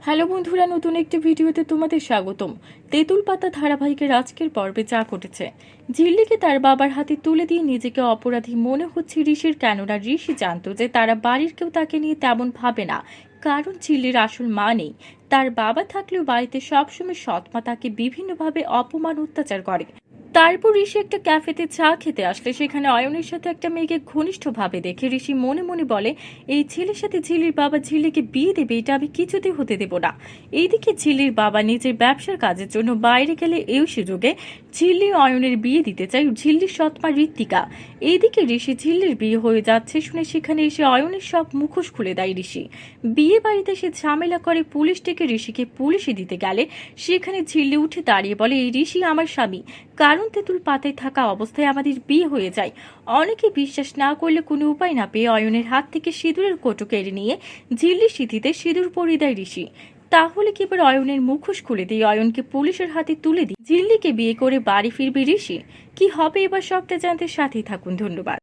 Hello বন্ধুরা, নতুন একটি ভিডিওতে তোমাদের স্বাগতম। তেঁতুল পাতা ধারাবাহিকের আজকের পর্বে যা ঘটেছে, ঝিল্লিকে তার বাবার হাতে তুলে দিয়ে নিজেকে অপরাধী মনে হচ্ছে ঋষির। কেননা ঋষি জানতো যে তারা বাড়ির কেউ তাকে নিয়ে তেমন ভাবে না, কারণ ঝিল্লির আসল মা নেই। তার বাবা থাকলেও বাড়িতে সবসময় সৎমা তাকে বিভিন্নভাবে অপমান অত্যাচার করে। তারপর ঋষি একটা ক্যাফেতে চা খেতে আসলে সেখানে অয়নের সাথে একটা মেয়েকে ঘনিষ্ঠভাবে দেখে ঋষি মনে মনে বলে, এই ছেলের সাথে ঝিল্লির বাবা ঝিল্লিকে বিয়ে দেবে, এটা আমি কিছুতেই হতে দেব না। এইদিকে ঝিল্লির বাবা নিজের ব্যবসার কাজের জন্য বাইরে গেলে এই সুযোগে ঝিল্লি অয়নের বিয়ে দিতে চাই ঝিল্লির সৎমা ঋত্বিকা। এইদিকে ঋষি ঝিল্লির বিয়ে হয়ে যাচ্ছে শুনে সেখানে এসে অয়নের সব মুখোশ খুলে দেয় ঋষি। বিয়ে বাড়িতে সে ঝামেলা করে পুলিশ ডেকে ঋষিকে পুলিশে দিতে গেলে সেখানে ঝিল্লি উঠে দাঁড়িয়ে বলে, এই ঋষি আমার স্বামী, কারণ তেঁতুল পাতায় থাকা অবস্থায় আমাদের বিয়ে হয়ে যায়। অনেকে বিশ্বাস না করলে কোনো উপায় না পেয়ে অয়নের হাত থেকে সিঁদুরের কৌটো কেড়ে নিয়ে ঝিল্লির সিঁথিতে সিঁদুর পরিয়ে দেয় ঋষি। তাহলে কি এবার অয়নের মুখোশ খুলে দিয়ে অয়নকে পুলিশের হাতে তুলে দিয়ে ঝিল্লিকে বিয়ে করে বাড়ি ফিরবে ঋষি? কি হবে এবার সবটা জানতে সাথেই থাকুন। ধন্যবাদ।